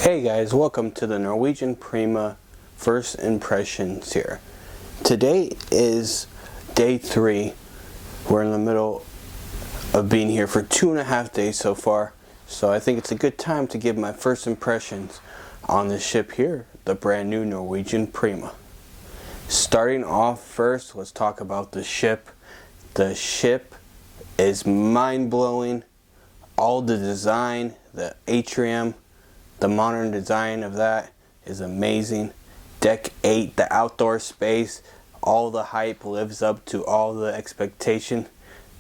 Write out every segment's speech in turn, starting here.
Hey guys, welcome to the Norwegian Prima First Impressions here. Today is day 3. We're in the middle of being here for 2.5 days so far. So I think it's a good time to give my first impressions on the ship here, the brand new Norwegian Prima. Starting off first, let's talk about the ship. The ship is mind-blowing. All the design, the atrium, the modern design of that is amazing. Deck 8, the outdoor space, all the hype lives up to all the expectation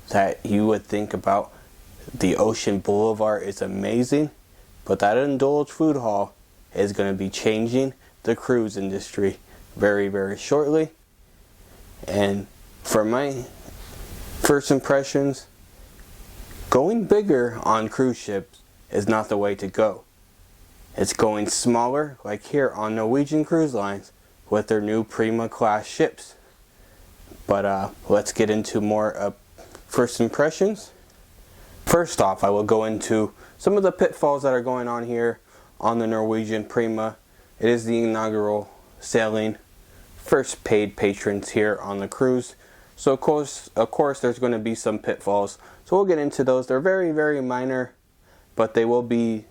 that you would think about. The Ocean Boulevard is amazing, but that indulged food hall is going to be changing the cruise industry very, very shortly. And for my first impressions, going bigger on cruise ships is not the way to go. It's going smaller, like here on Norwegian Cruise Lines with their new Prima class ships. But let's get into more first impressions. First off, I will go into some of the pitfalls that are going on here on the Norwegian Prima. It is the inaugural sailing, first paid patrons here on the cruise. So of course there's going to be some pitfalls. So we'll get into those. They're very, very minor, but they will be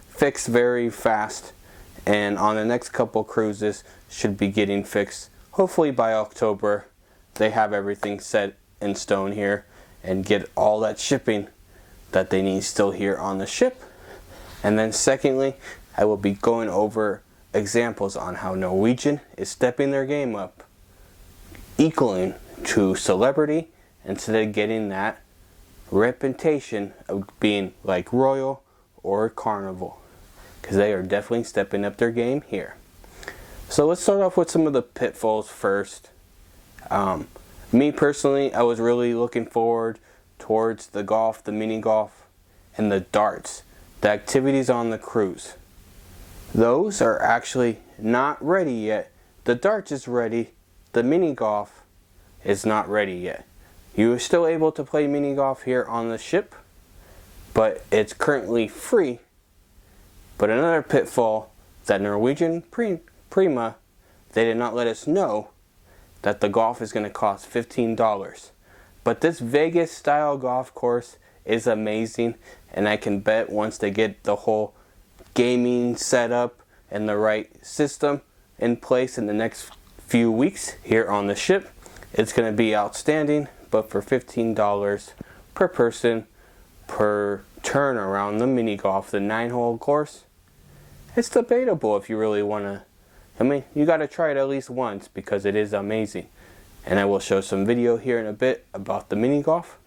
fixed very fast, and on the next couple cruises should be getting fixed hopefully by October. They have everything set in stone here and get all that shipping that they need still here on the ship. And then secondly, I will be going over examples on how Norwegian is stepping their game up, equaling to celebrity instead of getting that reputation of being like Royal or Carnival, because they are definitely stepping up their game here. So let's start off with some of the pitfalls first. Me personally, I was really looking forward towards the golf, the mini golf, and the darts, the activities on the cruise. Those are actually not ready yet. The darts is ready, the mini golf is not ready yet. You are still able to play mini golf here on the ship, but it's currently free. But another pitfall, that Norwegian Prima, they did not let us know that the golf is going to cost $15. But this Vegas style golf course is amazing, and I can bet once they get the whole gaming set up and the right system in place in the next few weeks here on the ship, it's going to be outstanding. But for $15 per person per turn around the mini golf, the 9-hole course, it's debatable if you really want to. I mean, you got to try it at least once because it is amazing. And I will show some video here in a bit about the mini golf.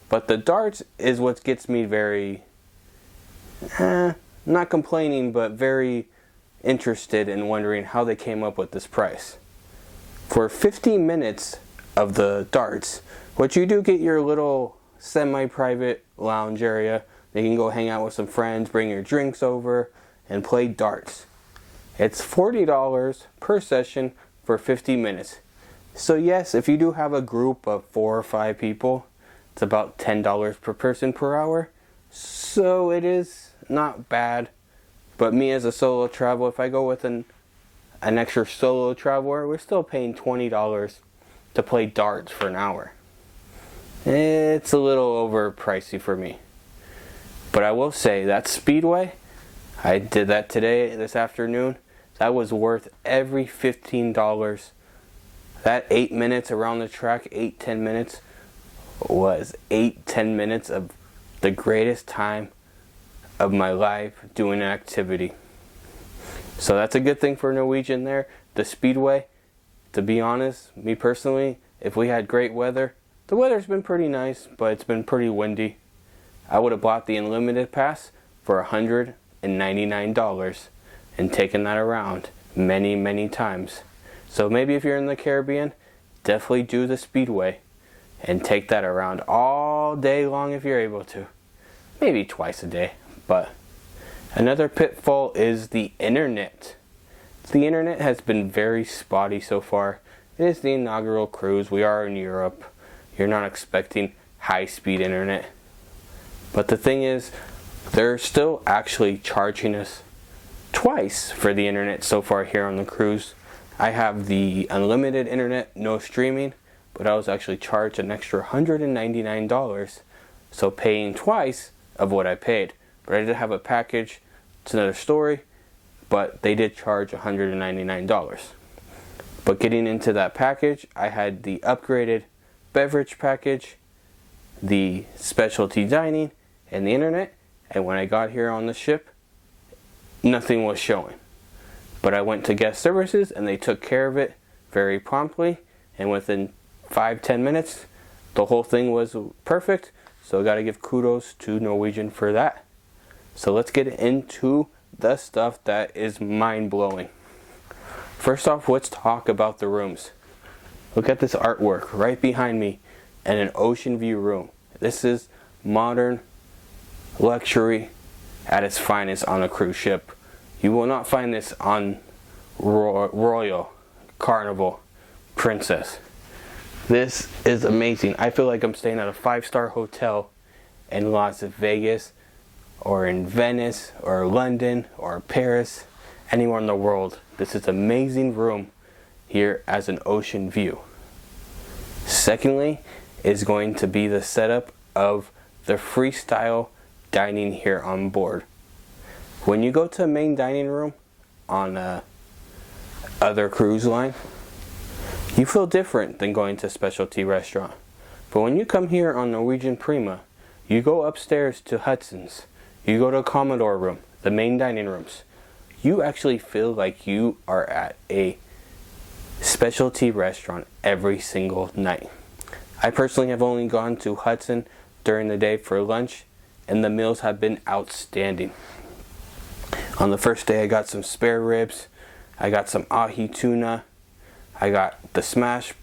But the darts is what gets me very, not complaining, but very interested in wondering how they came up with this price. For 15 minutes of the darts, what you do get your little semi-private lounge area. You can go hang out with some friends, bring your drinks over, and play darts. It's $40 per session for 50 minutes. So yes, if you do have a group of 4 or 5 people, it's about $10 per person per hour. So it is not bad. But me as a solo traveler, if I go with an extra solo traveler, we're still paying $20 to play darts for an hour. It's a little overpricey for me. But I will say that Speedway, I did that today, this afternoon. That was worth every $15. That 8 minutes around the track, 8-10 minutes, was 8-10 minutes of the greatest time of my life doing an activity. So that's a good thing for Norwegian there. The Speedway, to be honest, me personally, if we had great weather, the weather's been pretty nice, but it's been pretty windy. I would have bought the unlimited pass for $199 and taken that around many, many times. So maybe if you're in the Caribbean, definitely do the Speedway and take that around all day long if you're able to. Maybe twice a day. But another pitfall is the internet. The internet has been very spotty so far. It is the inaugural cruise. We are in Europe. You're not expecting high-speed internet. But the thing is, they're still actually charging us twice for the internet so far here on the cruise. I have the unlimited internet, no streaming, but I was actually charged an extra $199, so paying twice of what I paid. But I did have a package, it's another story, but they did charge $199. But getting into that package, I had the upgraded beverage package, the specialty dining, and the internet. And when I got here on the ship, nothing was showing. But I went to guest services and they took care of it very promptly. And within 5-10 minutes, the whole thing was perfect. So I gotta give kudos to Norwegian for that. So let's get into the stuff that is mind-blowing. First off, let's talk about the rooms. Look at this artwork right behind me and an ocean view room. This is modern luxury at its finest on a cruise ship. You will not find this on Royal, Carnival, Princess. This is amazing. I feel like I'm staying at a 5-star hotel in Las Vegas or in Venice or London or Paris, anywhere in the world. This is an amazing room here as an ocean view. Secondly is going to be the setup of the Freestyle Dining here on board. When you go to a main dining room on other cruise line, you feel different than going to a specialty restaurant. But when you come here on Norwegian Prima, you go upstairs to Hudson's, you go to a Commodore room, the main dining rooms. You actually feel like you are at a specialty restaurant every single night. I personally have only gone to Hudson during the day for lunch, and the meals have been outstanding. On the first day I got some spare ribs, I got some ahi tuna, I got the smash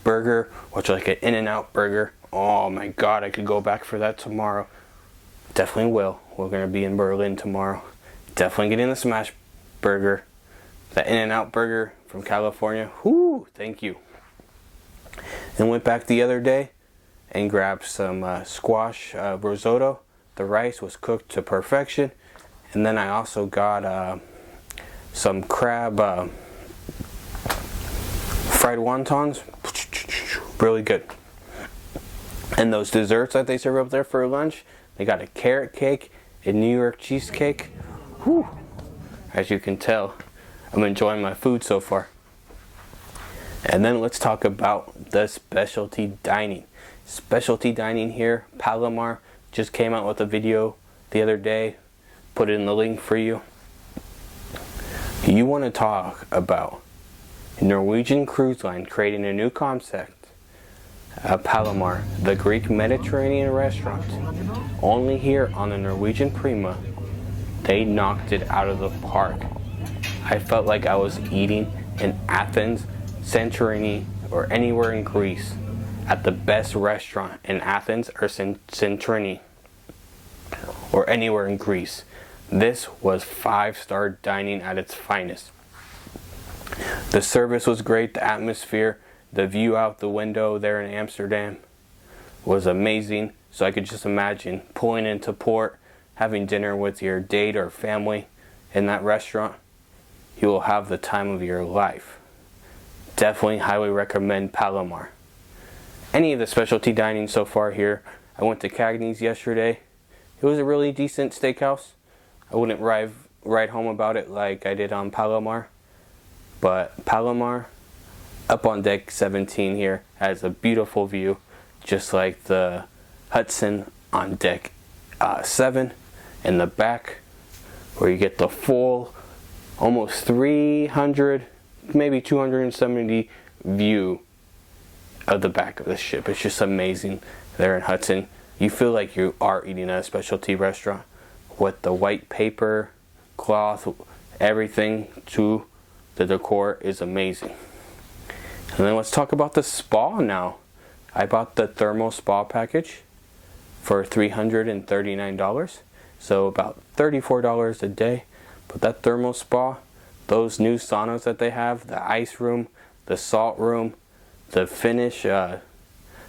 burger, which is like an In-N-Out burger. Oh my god, I could go back for that tomorrow. Definitely will. We're going to be in Berlin tomorrow. Definitely getting the smash burger. The In-N-Out burger from California. Whoo, thank you. And went back the other day and grabbed some squash risotto. The rice was cooked to perfection. And then I also got some crab fried wontons. Really good. And those desserts that they serve up there for lunch, they got a carrot cake, a New York cheesecake. Whew. As you can tell, I'm enjoying my food so far. And then let's talk about the specialty dining. Specialty dining here, Palomar, just came out with a video the other day. Put it in the link for you. You want to talk about Norwegian Cruise Line creating a new concept. Palomar, the Greek Mediterranean restaurant. Only here on the Norwegian Prima, they knocked it out of the park. I felt like I was eating in Athens, Santorini, or anywhere in Greece at the best restaurant in Athens or Santorini or anywhere in Greece. This was 5-star dining at its finest. The service was great, the atmosphere, the view out the window there in Amsterdam was amazing. So I could just imagine pulling into port, having dinner with your date or family in that restaurant. You will have the time of your life. Definitely highly recommend Palomar. Any of the specialty dining so far here. I went to Cagney's yesterday. It was a really decent steakhouse. I wouldn't write home about it like I did on Palomar. But Palomar, up on deck 17 here, has a beautiful view, just like the Hudson on deck 7 in the back, where you get the full, almost 300, maybe 270 view of the back of the ship. It's just amazing there in Hudson. You feel like you are eating at a specialty restaurant with the white paper, cloth, everything to the decor is amazing. And then let's talk about the spa now. I bought the thermal spa package for $339, so about $34 a day. But that thermal spa, those new saunas that they have, the ice room, the salt room, the Finnish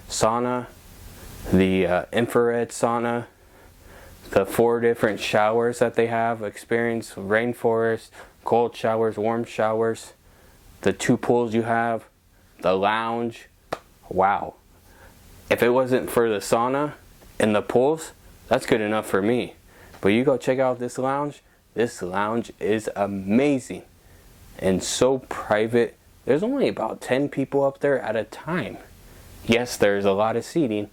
sauna, the infrared sauna, the 4 different showers that they have, experience rainforest, cold showers, warm showers, the 2 pools you have, the lounge. Wow. If it wasn't for the sauna and the pools, that's good enough for me. But you go check out this lounge. This lounge is amazing and so private. There's only about 10 people up there at a time. Yes, there's a lot of seating,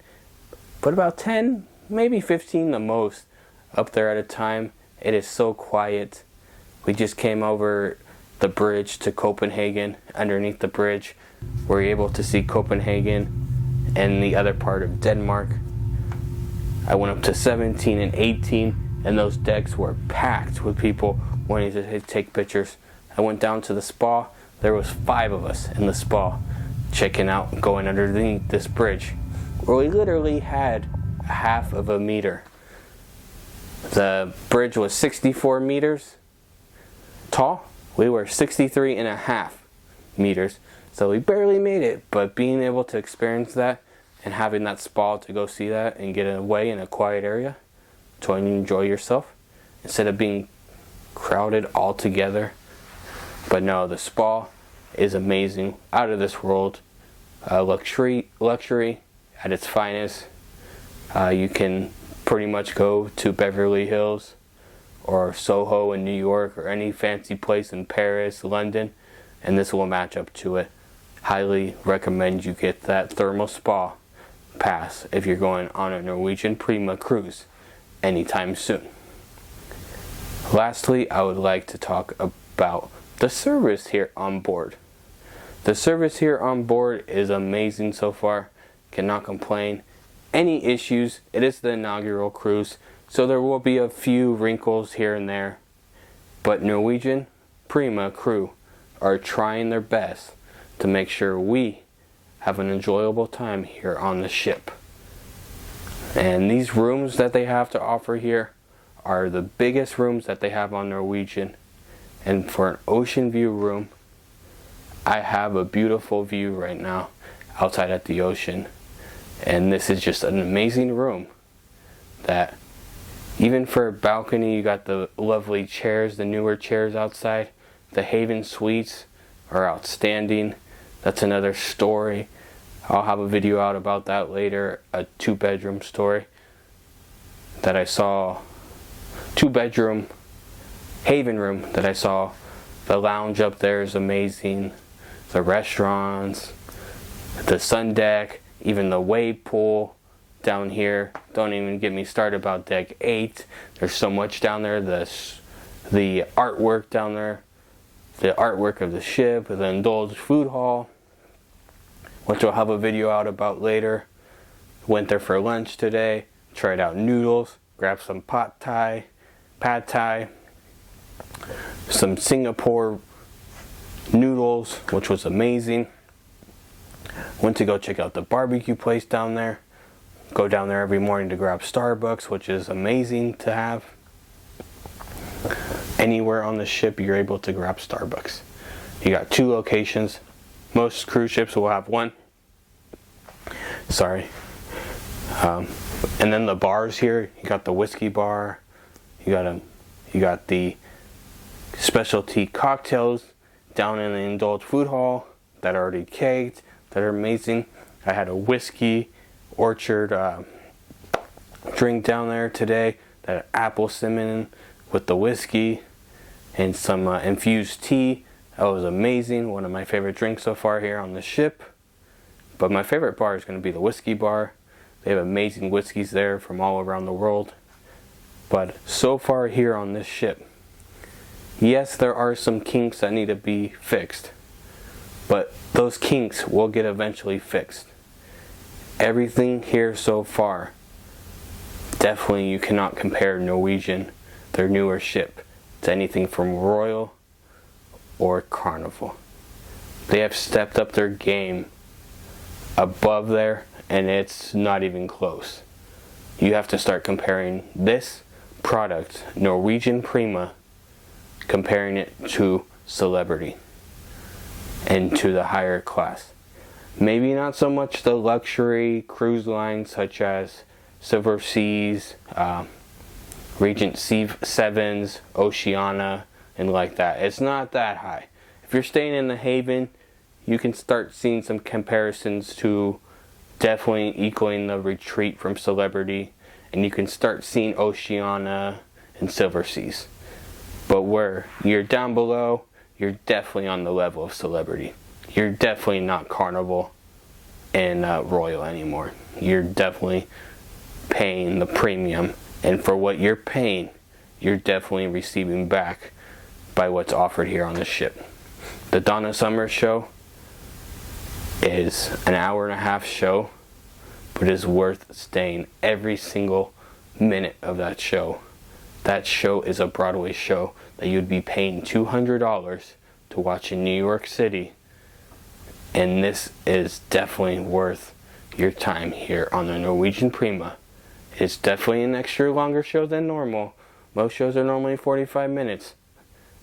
but about 10, maybe 15 the most up there at a time. It is so quiet. We just came over the bridge to Copenhagen. Underneath the bridge, we're able to see Copenhagen and the other part of Denmark. I went up to 17 and 18, and those decks were packed with people wanting to take pictures. I went down to the spa. There was 5 of us in the spa checking out, going underneath this bridge, where we literally had a half of a meter. The bridge was 64 meters tall. We were 63 and a half meters. So we barely made it, but being able to experience that and having that spa to go see that and get away in a quiet area to enjoy yourself instead of being crowded all together. But no, the spa is amazing, out of this world. Luxury at its finest. You can pretty much go to Beverly Hills or Soho in New York or any fancy place in Paris, London, and this will match up to it. Highly recommend you get that thermal spa pass if you're going on a Norwegian Prima cruise anytime soon. Lastly, I would like to talk about the service here on board. The service here on board is amazing so far. Cannot complain. Any issues? It is the inaugural cruise, so there will be a few wrinkles here and there. But Norwegian Prima crew are trying their best to make sure we have an enjoyable time here on the ship. And these rooms that they have to offer here are the biggest rooms that they have on Norwegian. And for an ocean view room, I have a beautiful view right now outside at the ocean. And this is just an amazing room that even for a balcony, you got the lovely chairs, the newer chairs outside. The Haven Suites are outstanding. That's another story. I'll have a video out about that later. A 2-bedroom story that I saw. 2-bedroom Haven room that I saw. The lounge up there is amazing. The restaurants, the sun deck, even the wave pool down here. Don't even get me started about deck 8. There's so much down there. The artwork down there. The artwork of the ship. The indulged food hall, which I'll have a video out about later. Went there for lunch today. Tried out noodles. Grabbed some pad thai. Some Singapore noodles, which was amazing. Went to go check out the barbecue place down there. Go down there every morning to grab Starbucks, which is amazing to have. Anywhere on the ship you're able to grab Starbucks. You got 2 locations. Most cruise ships will have 1. Sorry. And then the bars here, you got the whiskey bar. You got the specialty cocktails down in the indulged food hall that are already caked, that are amazing. I had a whiskey orchard drink down there today, that apple cinnamon with the whiskey and some infused tea. That was amazing. One of my favorite drinks so far here on the ship. But my favorite bar is going to be the whiskey bar. They have amazing whiskeys there from all around the world. But so far here on this ship, yes, there are some kinks that need to be fixed, but those kinks will get eventually fixed. Everything here so far, definitely you cannot compare Norwegian, their newer ship, to anything from Royal or Carnival. They have stepped up their game above there, and it's not even close. You have to start comparing this product, Norwegian Prima, comparing it to Celebrity and to the higher class. Maybe not so much the luxury cruise lines such as Silver Seas, Regent C7s, Oceania, and like that. It's not that high. If you're staying in the Haven, you can start seeing some comparisons to definitely equaling the Retreat from Celebrity, and you can start seeing Oceania and Silver Seas. But where you're down below, you're definitely on the level of Celebrity. You're definitely not Carnival and Royal anymore. You're definitely paying the premium, and for what you're paying, you're definitely receiving back by what's offered here on the ship. The Donna Summer show is an hour-and-a-half show, but is worth staying every single minute of that show. That show is a Broadway show that you'd be paying $200 to watch in New York City, and this is definitely worth your time here on the Norwegian Prima. It's definitely an extra longer show than normal. Most shows are normally 45 minutes,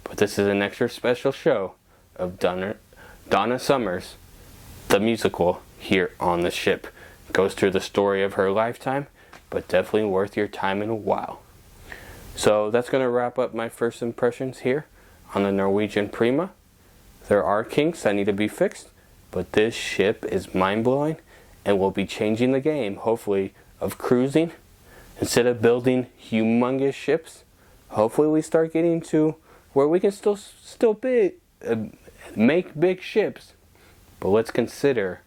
but this is an extra special show of Donna Summers, the musical, here on the ship. It goes through the story of her lifetime, but definitely worth your time in a while. So that's going to wrap up my first impressions here on the Norwegian Prima. There are kinks that need to be fixed, but this ship is mind-blowing and will be changing the game, hopefully, of cruising. Instead of building humongous ships, hopefully we start getting to where we can still make big ships. But let's consider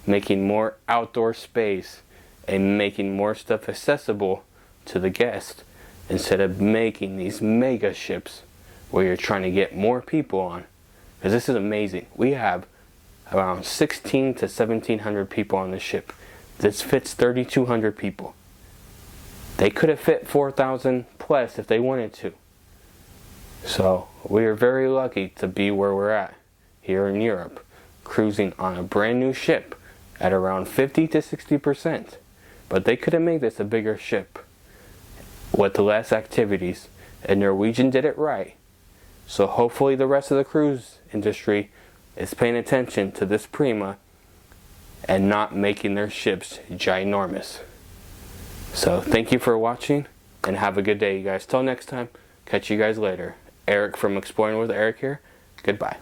making more outdoor space and making more stuff accessible to the guest, instead of making these mega ships where you're trying to get more people on. Because this is amazing. We have around 16 to 1700 people on the ship. This fits 3,200 people. They could have fit 4,000 plus if they wanted to. So we are very lucky to be where we're at here in Europe, cruising on a brand new ship at around 50 to 60%. But they could have made this a bigger ship with less activities, and Norwegian did it right. So hopefully the rest of the cruise industry is paying attention to this Prima and not making their ships ginormous. So thank you for watching, and have a good day, you guys. Till next time, catch you guys later. Eric from Exploring with Eric here. Goodbye.